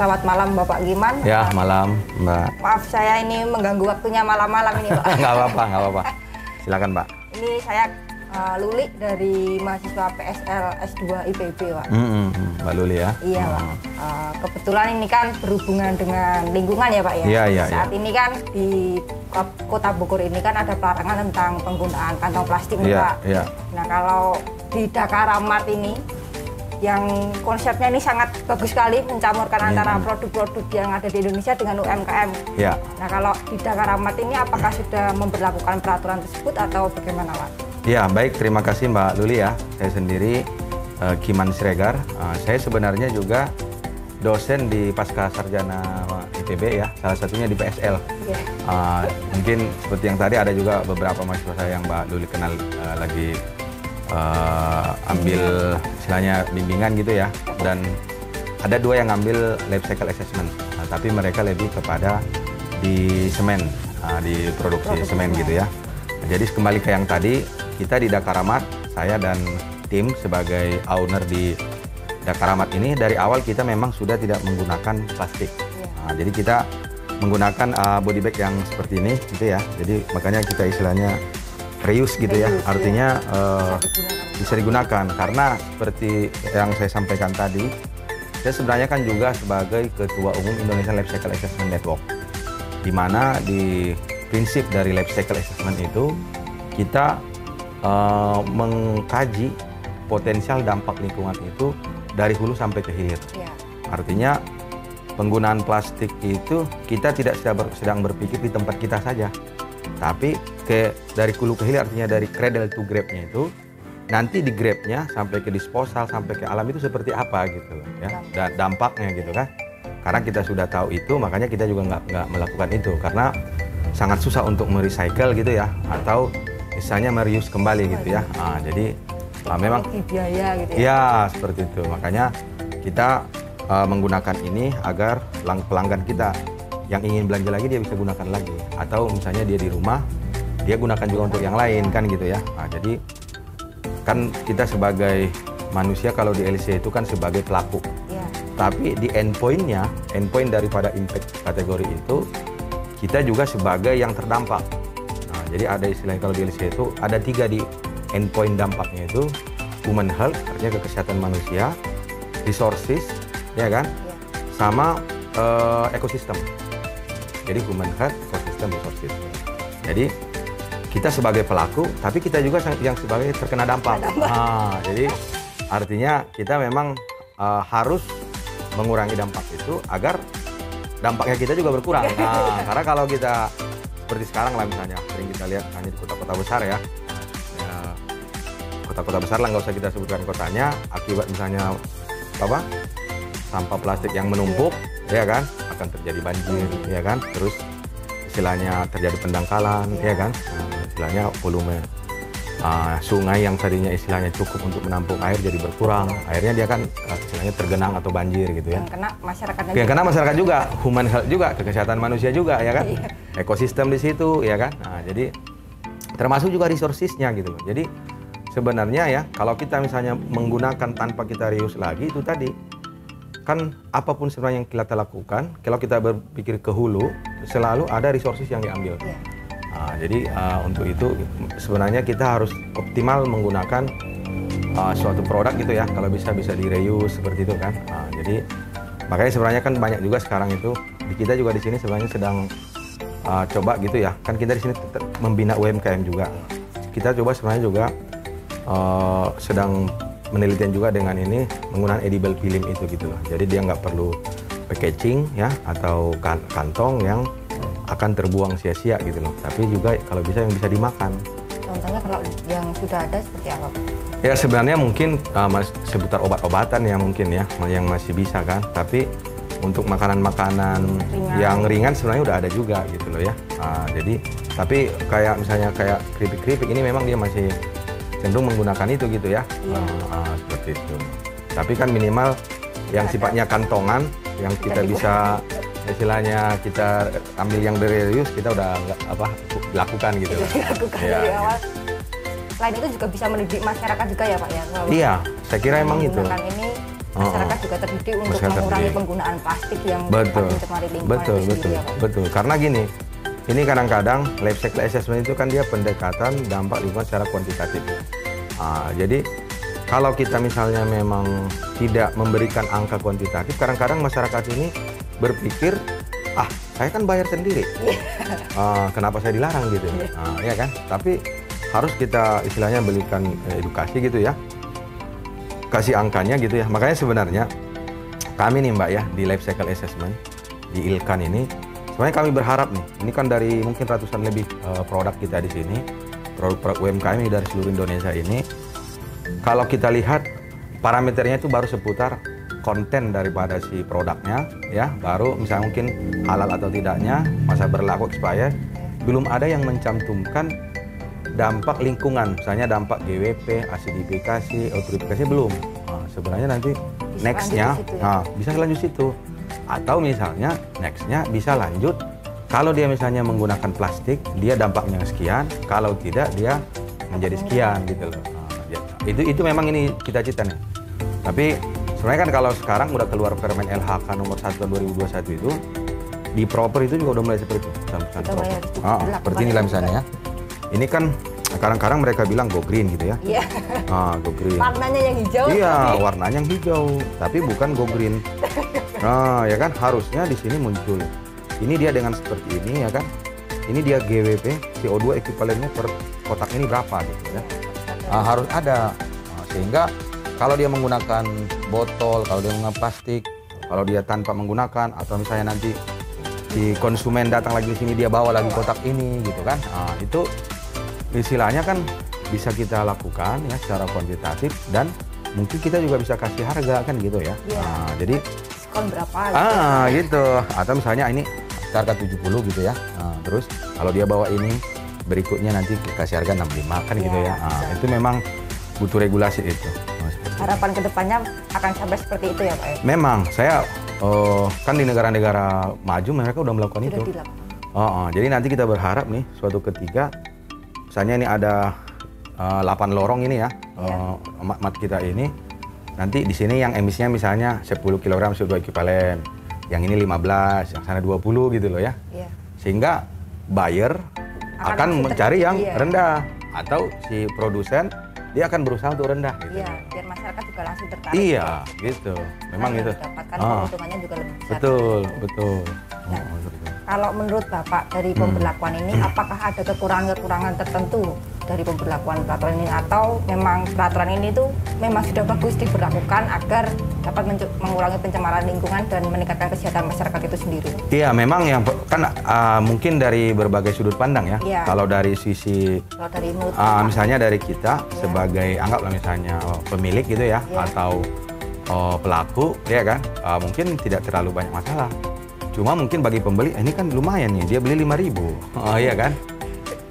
selamat malam Bapak Giman. Ya, malam Mbak. Maaf saya ini mengganggu waktunya malam-malam ini Pak. Nggak apa-apa, nggak apa-apa. Silakan Mbak. Ini saya Luli dari mahasiswa PSL S2 IPB Pak. Mbak Luli ya? Iya Pak. Kebetulan ini kan berhubungan dengan lingkungan ya Pak ya? Iya. Saat ini kan di Kota Bogor ini kan ada pelarangan tentang penggunaan kantong plastik nih Pak. Iya. Nah kalau di Dakaramat ini yang konsepnya ini sangat bagus sekali mencampurkan antara produk-produk yang ada di Indonesia dengan UMKM. Ya. Nah kalau di Dakaramat ini apakah sudah memberlakukan peraturan tersebut atau bagaimana Pak? Ya, baik, terima kasih Mbak Luli ya. Saya sendiri Giman Siregar. Saya sebenarnya juga dosen di Pasca Sarjana IPB ya, salah satunya di PSL. Mungkin seperti yang tadi ada juga beberapa mahasiswa saya yang Mbak Luli kenal lagi ambil istilahnya bimbingan gitu ya, dan ada 2 yang ngambil life cycle assessment, tapi mereka lebih kepada di semen, di produksi semen gitu ya. Jadi kembali ke yang tadi, kita di Dakaramat, saya dan tim sebagai owner di Dakaramat ini dari awal kita memang sudah tidak menggunakan plastik. Jadi kita menggunakan body bag yang seperti ini gitu ya. Jadi makanya kita istilahnya reuse gitu ya, artinya bisa digunakan karena seperti yang saya sampaikan tadi, saya sebenarnya kan juga sebagai Ketua Umum Indonesian Life Cycle Assessment Network, di mana di prinsip dari Life Cycle Assessment itu kita mengkaji potensial dampak lingkungan itu dari hulu sampai ke hilir. Artinya penggunaan plastik itu kita tidak sedang berpikir di tempat kita saja, tapi dari hulu ke hilir, artinya dari cradle to grave-nya itu nanti di grave-nya sampai ke disposal, sampai ke alam itu seperti apa gitu ya, dan dampaknya gitu kan. Karena kita sudah tahu itu, makanya kita juga nggak melakukan itu karena sangat susah untuk merecycle gitu ya, atau misalnya mereuse kembali gitu ya. Jadi memang biaya gitu ya. Ya seperti itu, makanya kita menggunakan ini agar pelanggan kita yang ingin belanja lagi dia bisa gunakan lagi, atau misalnya dia di rumah dia gunakan juga untuk yang lain kan gitu ya. Jadi kan kita sebagai manusia kalau di LC itu kan sebagai pelaku, tapi di endpoint daripada impact kategori itu kita juga sebagai yang terdampak. Jadi ada istilahnya kalau di LC itu ada 3 di endpoint dampaknya itu: human health, artinya kesehatan manusia, resources, ya kan, sama ekosistem. Jadi human health, ekosistem, resources. Jadi kita sebagai pelaku, tapi kita juga yang sebagai terkena dampak. Jadi artinya kita memang harus mengurangi dampak itu agar dampaknya kita juga berkurang. Karena kalau kita seperti sekarang lah misalnya, sering kita lihat hanya di kota-kota besar ya, kota-kota besar lah, nggak usah kita sebutkan kotanya, akibat misalnya sampah plastik yang menumpuk, ya kan, akan terjadi banjir, ya kan, terus istilahnya terjadi pendangkalan, ya kan, istilahnya volume sungai yang tadinya istilahnya cukup untuk menampung air jadi berkurang, akhirnya dia kan istilahnya tergenang atau banjir gitu ya. Yang kena masyarakat juga, human health juga, kesehatan manusia juga, ya kan, ekosistem di situ, ya kan. Jadi termasuk juga resourcesnya gitu loh. Jadi sebenarnya ya kalau kita misalnya menggunakan tanpa kita reuse lagi, itu tadi kan apapun sebenarnya yang kita lakukan, kalau kita berpikir ke hulu selalu ada resources yang diambil. Jadi untuk itu sebenarnya kita harus optimal menggunakan suatu produk gitu ya, kalau bisa di reuse seperti itu kan. Jadi makanya sebenarnya kan banyak juga sekarang itu kita juga di sini sebenarnya sedang coba gitu ya, kan kita di sini membina UMKM juga. Kita coba sebenarnya juga sedang menelitian juga dengan ini menggunakan edible film itu gitu loh. Jadi dia nggak perlu packaging ya, atau kantong yang akan terbuang sia-sia gitu loh, tapi juga kalau bisa yang bisa dimakan. Contohnya kalau yang sudah ada seperti apa? Ya sebenarnya mungkin seputar obat-obatan ya mungkin ya, yang masih bisa kan, tapi untuk makanan-makanan yang ringan sebenarnya udah ada juga gitu loh ya. Jadi tapi kayak misalnya kayak keripik-keripik ini memang dia masih cenderung menggunakan itu gitu ya. Seperti itu. Tapi kan minimal yang sifatnya kantongan yang kita bisa istilahnya kita ambil yang dari reuse, kita udah lakukan gitu. Dari awal. Selain itu juga bisa mendidik masyarakat juga ya Pak ya? Iya, saya kira emang itu. Ini masyarakat juga terdidik untuk Masyarakat mengurangi terdidik. penggunaan plastik yang Betul, dapat mencemari lingkungan betul, itu betul, sendiri, ya, Pak. betul. Karena gini, ini kadang-kadang life cycle assessment itu kan dia pendekatan dampak lingkungan secara kuantitatif. Jadi kalau kita misalnya memang tidak memberikan angka kuantitatif, kadang-kadang masyarakat ini berpikir, saya kan bayar sendiri, kenapa saya dilarang gitu, ya kan? Tapi harus kita istilahnya berikan edukasi gitu ya, kasih angkanya gitu ya. Makanya sebenarnya kami nih Mbak ya di life cycle assessment di ILKAN ini, sebenarnya kami berharap nih, ini kan dari mungkin ratusan lebih produk kita di sini, produk UMKM dari seluruh Indonesia ini, kalau kita lihat parameternya itu baru seputar konten daripada si produknya ya, baru misalnya mungkin halal atau tidaknya, masa berlaku expired, belum ada yang mencantumkan dampak lingkungan, misalnya dampak GWP, asidifikasi, eutrofifikasi belum. Sebenarnya nanti nextnya bisa lanjut situ, atau misalnya nextnya bisa lanjut kalau dia misalnya menggunakan plastik, dia dampaknya sekian, kalau tidak dia menjadi sekian gitu loh. Itu memang ini cita-cita nih. Tapi sebenarnya kan kalau sekarang udah keluar Permen LHK nomor 1 tahun 2021 itu, di proper itu juga udah mulai seperti itu. Seperti inilah misalnya ya. Ini kan kadang-kadang mereka bilang go green gitu ya. Iya. Go green. Warnanya yang hijau. Iya, warnanya yang hijau, tapi bukan go green. Ya kan harusnya di sini muncul. Ini dia dengan seperti ini ya kan. Ini dia GWP CO2 ekuivalennya per kotak ini berapa gitu ya. Harus ada. Sehingga kalau dia menggunakan botol, kalau dia menggunakan plastik, kalau dia tanpa menggunakan, atau misalnya nanti si konsumen datang lagi di sini dia bawa lagi kotak ini gitu kan. Itu istilahnya kan bisa kita lakukan ya secara kuantitatif, dan mungkin kita juga bisa kasih harga kan gitu ya. Jadi diskon berapa gitu. Atau misalnya ini harga 70 gitu ya. Terus kalau dia bawa ini berikutnya nanti kasih harga 65 kan gitu ya. Itu memang butuh regulasi itu. Harapan kedepannya akan sampai seperti itu ya Pak ya? Memang saya kan di negara-negara maju mereka udah melakukan itu. Jadi nanti kita berharap nih suatu ketika, misalnya ini ada 8 lorong ini ya, mat kita ini, nanti di sini yang emisinya misalnya 10 kg CO2 ekuivalen, yang ini 15, yang sana 20 gitu loh ya. Sehingga buyer akan mencari yang rendah, atau si produsen dia akan berusaha untuk rendah gitu. Iya, biar masyarakat juga langsung tertarik. Iya, gitu. Memang itu. Mendapatkan keuntungannya juga lebih besar. Betul. Nah, kalau menurut Bapak dari pemberlakuan ini, apakah ada kekurangan-kekurangan tertentu dari pemberlakuan peraturan ini, atau memang peraturan ini tuh memang sudah bagus diberlakukan agar dapat mengurangi pencemaran lingkungan dan meningkatkan kesehatan masyarakat itu sendiri? Iya, memang yang kan mungkin dari berbagai sudut pandang ya. Kalau dari sisi misalnya dari kita sebagai anggaplah misalnya pemilik gitu ya, atau pelaku ya kan, mungkin tidak terlalu banyak masalah. Cuma mungkin bagi pembeli ini kan lumayan nih, dia beli 5.000. Iya kan?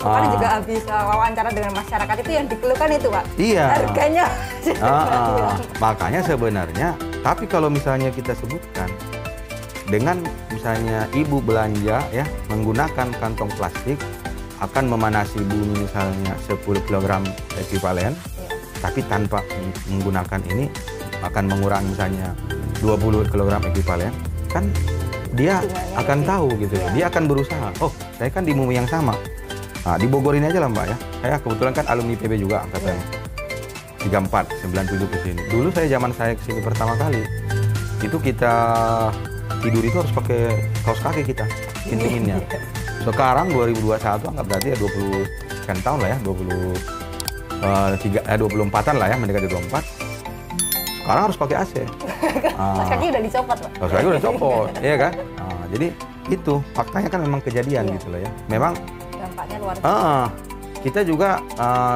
Kemarin juga habis wawancara dengan masyarakat itu yang dikeluhkan itu Pak. Iya. Harganya. Makanya sebenarnya, tapi kalau misalnya kita sebutkan dengan misalnya ibu belanja ya menggunakan kantong plastik akan memanasi bumi misalnya 10 kg ekuivalen, tapi tanpa menggunakan ini akan mengurangi misalnya 20 kg ekuivalen, kan dia akan tahu gitu ya. Dia akan berusaha, saya kan di bumi yang sama. Nah, di Bogor ini aja lah Mbak ya. Saya kebetulan kan alumni PB juga angkatan 34, 97 ke sini. Dulu zaman saya ke sini pertama kali, itu kita tidur itu harus pakai kaos kaki kita, intinya. Sekarang 2021 anggap berarti ya 20 sekian tahun lah ya, 24-an lah ya, mendekati 24. Sekarang harus pakai AC. Kaos kaki udah dicopot Pak. Kaos kaki udah dicopot, iya kan? Jadi itu faktanya kan memang kejadian gitu loh ya. Memang dampaknya luar biasa. Kita juga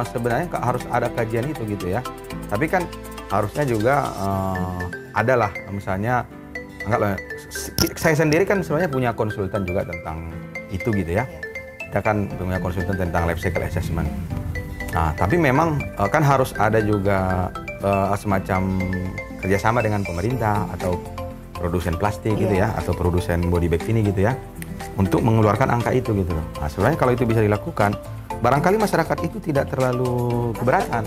sebenarnya harus ada kajian itu gitu ya. Tapi kan harusnya juga adalah misalnya, anggaplah saya sendiri kan sebenarnya punya konsultan juga tentang itu gitu ya. Kita kan punya konsultan tentang life cycle assessment. Nah, tapi memang kan harus ada juga semacam kerjasama dengan pemerintah atau produsen plastik gitu ya, atau produsen body bag ini gitu ya, untuk mengeluarkan angka itu gitu loh. Nah, sebenarnya kalau itu bisa dilakukan, barangkali masyarakat itu tidak terlalu keberatan.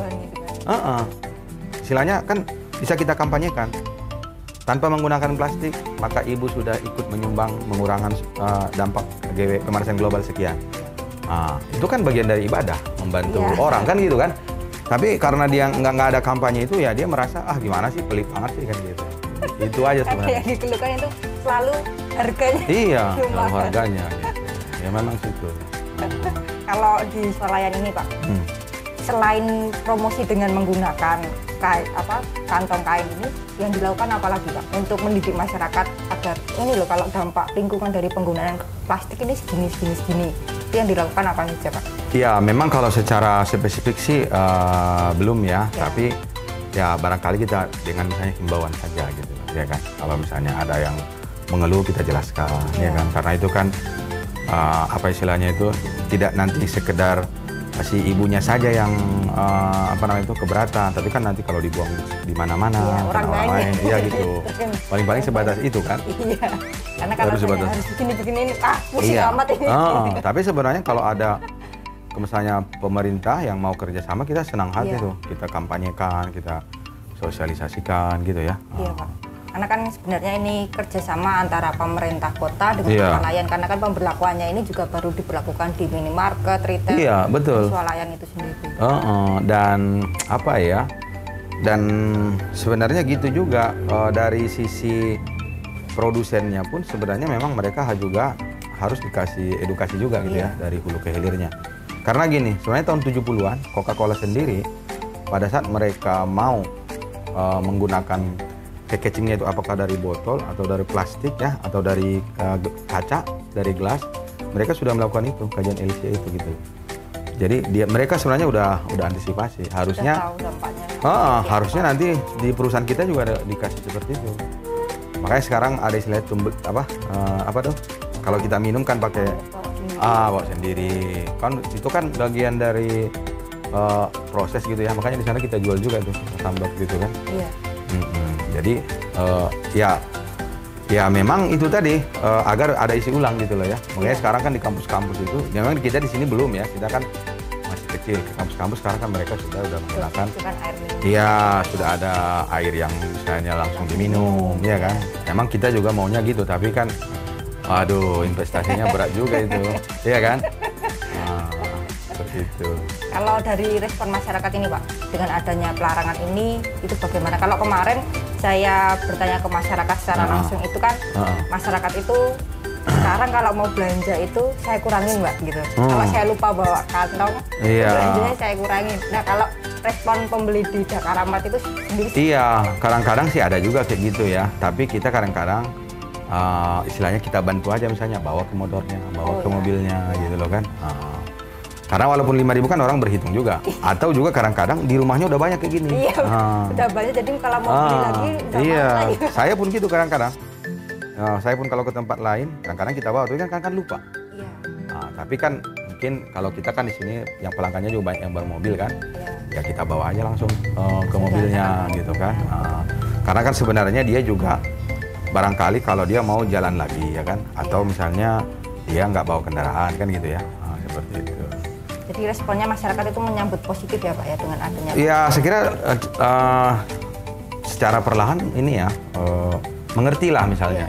Istilahnya kan bisa kita kampanyekan. tanpa menggunakan plastik, maka ibu sudah ikut menyumbang mengurangi dampak pemanasan global sekian. Itu kan bagian dari ibadah, membantu orang kan gitu kan. Tapi karena dia nggak ada kampanye itu, ya dia merasa gimana sih, pelit banget sih kan gitu. Itu aja sebenarnya. Yang dikeluhkan itu selalu harganya. Iya, selalu harganya. Gitu. Ya memang situ. Kalau di swalayan ini Pak, selain promosi dengan menggunakan kantong kain ini, yang dilakukan apa lagi Pak untuk mendidik masyarakat agar ini loh, kalau dampak lingkungan dari penggunaan plastik ini segini. Itu yang dilakukan apa saja Pak? Ya memang kalau secara spesifik sih belum ya, tapi ya barangkali kita dengan misalnya himbauan saja gitu ya kan. Kalau misalnya ada yang mengeluh kita jelaskan ya kan, karena itu kan apa istilahnya itu tidak nanti sekedar si ibunya saja yang keberatan, tapi kan nanti kalau dibuang di mana-mana orang lain ya gitu. Paling sebatas itu kan. Iya. Karena kalau harus begini ini pusing amat ini. Tapi sebenarnya kalau ada misalnya pemerintah yang mau kerjasama, kita senang hati tuh, kita kampanyekan, kita sosialisasikan gitu ya. Iya Pak. Karena kan sebenarnya ini kerjasama antara pemerintah kota dengan swalayan, karena kan pemberlakuannya ini juga baru diberlakukan di minimarket, retail, betul. Swalayan itu sendiri. Dan apa ya? Dan sebenarnya gitu juga dari sisi produsennya pun sebenarnya memang mereka juga harus dikasih edukasi juga gitu ya, dari hulu ke hilirnya. Karena gini, sebenarnya tahun 70-an Coca-Cola sendiri pada saat mereka mau menggunakan packagingnya itu apakah dari botol atau dari plastik ya, atau dari kaca, dari gelas, mereka sudah melakukan itu, kajian LCA itu gitu. Jadi mereka sebenarnya udah antisipasi. Harusnya harusnya nanti di perusahaan kita juga dikasih seperti itu. Makanya sekarang ada istilah apa tuh? Kalau kita minum kan pakai bawa sendiri. Kan itu kan bagian dari proses gitu ya. Makanya di sana kita jual juga tuh tambak gitu kan. Iya. Jadi ya memang itu tadi agar ada isi ulang gitu loh ya. Makanya sekarang kan di kampus-kampus itu, memang kita di sini belum ya, kita kan masih kecil. Ke kampus-kampus sekarang kan mereka sudah menggunakan, sudah ada air yang misalnya langsung diminum, ya kan. Memang kita juga maunya gitu, tapi kan, waduh investasinya berat juga itu, ya kan. Seperti itu. Kalau dari respon masyarakat ini Pak, dengan adanya pelarangan ini, itu bagaimana? Kalau kemarin saya bertanya ke masyarakat secara langsung itu kan, masyarakat itu sekarang kalau mau belanja itu saya kurangin Mbak gitu. Kalau saya lupa bawa kantong, belanjanya saya kurangin. Nah kalau respon pembeli di Dakaramat itu sendiri? Iya, kadang-kadang sih ada juga kayak gitu ya. Tapi kita kadang-kadang istilahnya kita bantu aja, misalnya bawa ke motornya, bawa ke mobilnya gitu loh kan. Karena walaupun 5.000 kan orang berhitung juga. Atau juga kadang-kadang di rumahnya udah banyak kayak gini. Iya, udah banyak, jadi kalau mau beli lagi udah lagi. Saya pun gitu kadang-kadang. Saya pun kalau ke tempat lain, kadang-kadang kita bawa, tapi kan lupa. Iya. Tapi kan mungkin kalau kita kan di sini yang pelanggannya juga banyak yang bermobil kan. Ya kita bawa aja langsung ke mobilnya gitu kan. Karena kan sebenarnya dia juga barangkali kalau dia mau jalan lagi ya kan. Atau misalnya dia nggak bawa kendaraan kan gitu ya. Seperti itu. Jadi responnya masyarakat itu menyambut positif ya Pak ya dengan adanya? Ya saya kira secara perlahan ini ya mengertilah misalnya.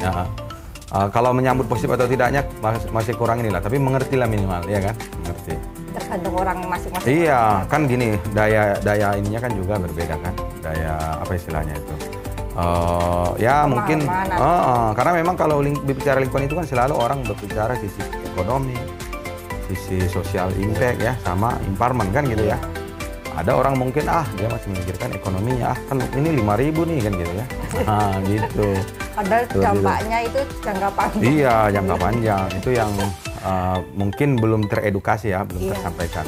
Kalau menyambut positif atau tidaknya masih kurang inilah, tapi mengertilah minimal ya kan, mengerti. Tergantung orang masing-masing. Iya kan gini, daya ininya kan juga berbeda kan, daya apa istilahnya itu. Ya mungkin karena memang kalau bicara lingkungan itu kan selalu orang berbicara sisi ekonomi, sisi sosial impact ya, sama empowerment kan gitu ya. Ada orang mungkin dia masih memikirkan ekonominya, kan ini 5.000 nih kan gitu ya. Gitu. Padahal dampaknya itu jangka panjang. Iya, jangka panjang. Itu yang mungkin belum teredukasi ya, belum tersampaikan.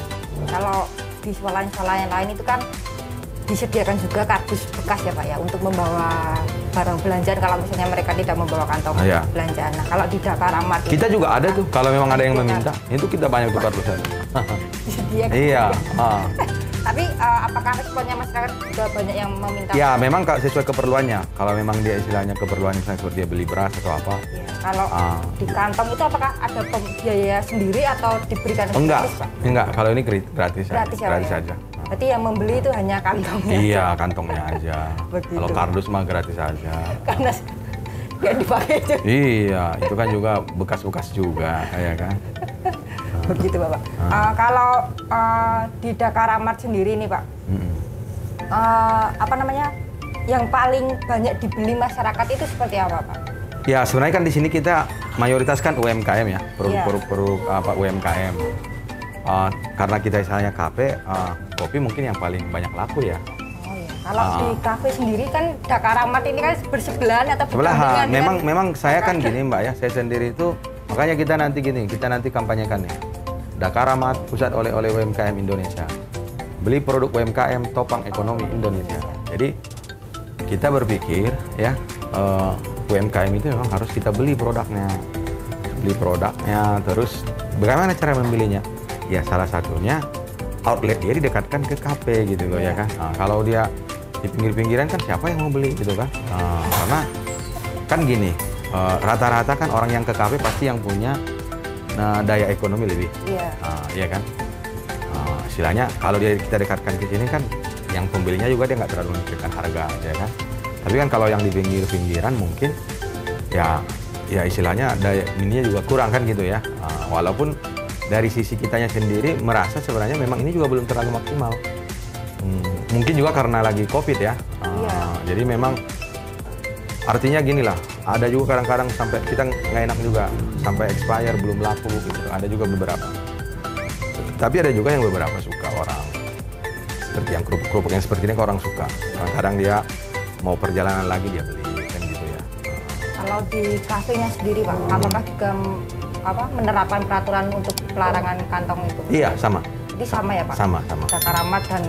Kalau di swalayan lain itu kan disediakan juga kardus bekas ya Pak ya, untuk membawa barang belanjaan kalau misalnya mereka tidak membawa kantong belanjaan. Nah kalau di Dakaramat kita juga ada tuh, kalau memang ada yang meminta, itu kita banyak tukar kardusnya. Disediakan. Iya. Tapi apakah responnya masyarakat juga banyak yang meminta? Ya memang sesuai keperluannya. Kalau memang dia istilahnya keperluan, misalnya seperti dia beli beras atau apa. Ya, kalau di kantong itu apakah ada biaya sendiri atau diberikan gratis Pak? Enggak. Kalau ini gratis saja. Berarti yang membeli itu hanya kantongnya. Iya, kantongnya aja. Begitu. Kalau kardus mah gratis aja. Karena yang dipakai itu. Iya, itu kan juga bekas-bekas juga, ya kan. Begitu Bapak. Kalau di Dakaramat sendiri nih Pak, apa namanya, yang paling banyak dibeli masyarakat itu seperti apa Pak? Ya sebenarnya kan di sini kita mayoritas kan UMKM ya, produk apa UMKM. Karena kita misalnya kafe, kopi mungkin yang paling banyak laku ya. Oh iya. Kalau di kafe sendiri kan Dakaramat ini kan bersebelahan atau sebelahan. Memang saya kan gini Mbak ya, saya sendiri itu makanya kita nanti kampanyekan nih. Dakaramat Pusat Oleh-oleh UMKM Indonesia. Beli produk UMKM topang ekonomi Indonesia. Jadi kita berpikir ya UMKM itu memang harus kita beli produknya, terus bagaimana cara membelinya? Ya salah satunya outlet dia didekatkan ke kafe gitu loh ya kan. Nah, kalau dia di pinggir-pinggiran kan siapa yang mau beli gitu kan? Karena kan gini, rata-rata kan orang yang ke kafe pasti yang punya daya ekonomi lebih, iya kan? Istilahnya kalau kita dekatkan ke sini kan, yang pembelinya juga dia nggak terlalu memikirkan harga, ya kan? Tapi kan kalau yang di pinggir-pinggiran mungkin ya istilahnya daya ininya juga kurang kan gitu ya. Walaupun dari sisi kitanya sendiri merasa sebenarnya memang ini juga belum terlalu maksimal. Mungkin juga karena lagi COVID ya. Jadi memang artinya gini lah, ada juga kadang-kadang sampai kita nggak enak juga, sampai expire belum laku gitu. Ada juga beberapa. Tapi ada juga yang beberapa suka orang. Seperti yang kerupuk-kerupuk yang seperti ini orang suka. Kadang-kadang dia mau perjalanan lagi dia beli kan gitu ya. Kalau di kafenya sendiri Pak, apakah juga menerapkan peraturan untuk pelarangan kantong itu? Iya, sama. Jadi sama ya Pak? Sama. Dakaramat dan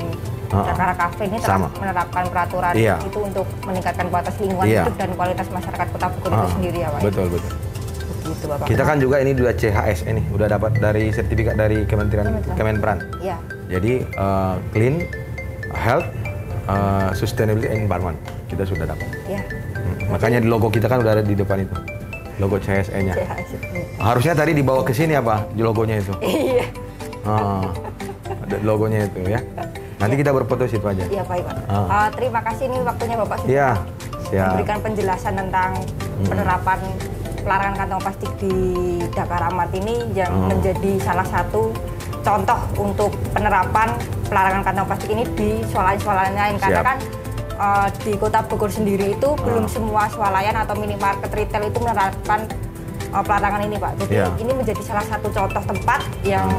Dakara Cafe ini telah menerapkan peraturan itu untuk meningkatkan kualitas lingkungan hidup dan kualitas masyarakat Kota Bogor itu sendiri ya Pak? Betul. Begitu Bapak. Kita kan juga ini udah CHS ini, udah dapat dari sertifikat dari Kemenpran. Iya. Jadi clean, health, sustainability and environment kita sudah dapat. Iya. Makanya di logo kita kan udah ada di depan itu, logo CHSE-nya. Harusnya tadi dibawa ke sini apa logonya itu? Iya. Ada logonya itu ya. Nanti kita berfoto situ aja. Iya Pak. Terima kasih nih waktunya Bapak sudah memberikan penjelasan tentang penerapan pelarangan kantong plastik di Dakaramat ini yang menjadi salah satu contoh untuk penerapan pelarangan kantong plastik ini di swalayan-swalayan lain. Karena kan di Kota Bogor sendiri itu belum semua swalayan atau minimarket retail itu menerapkan pelarangan ini Pak. Jadi ini menjadi salah satu contoh tempat yang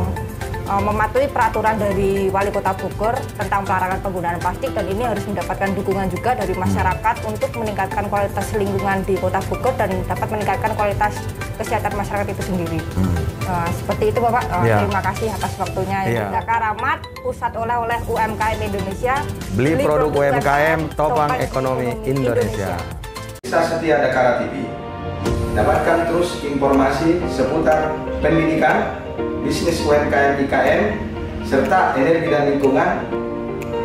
mematuhi peraturan dari Wali Kota Bogor tentang pelarangan penggunaan plastik, dan ini harus mendapatkan dukungan juga dari masyarakat untuk meningkatkan kualitas lingkungan di Kota Bogor dan dapat meningkatkan kualitas kesehatan masyarakat itu sendiri. Seperti itu Bapak. Terima kasih atas waktunya. Dakaramat Pusat Oleh-oleh UMKM Indonesia. Beli produk UMKM topang ekonomi Indonesia. Bisa setia Dakara TV. Dapatkan terus informasi seputar pendidikan, bisnis UMKM IKM, serta energi dan lingkungan.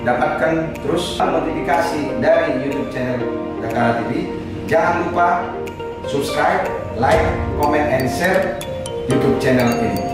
Dapatkan terus notifikasi dari YouTube channel Dakara TV. Jangan lupa subscribe, like, comment, and share YouTube channel ini.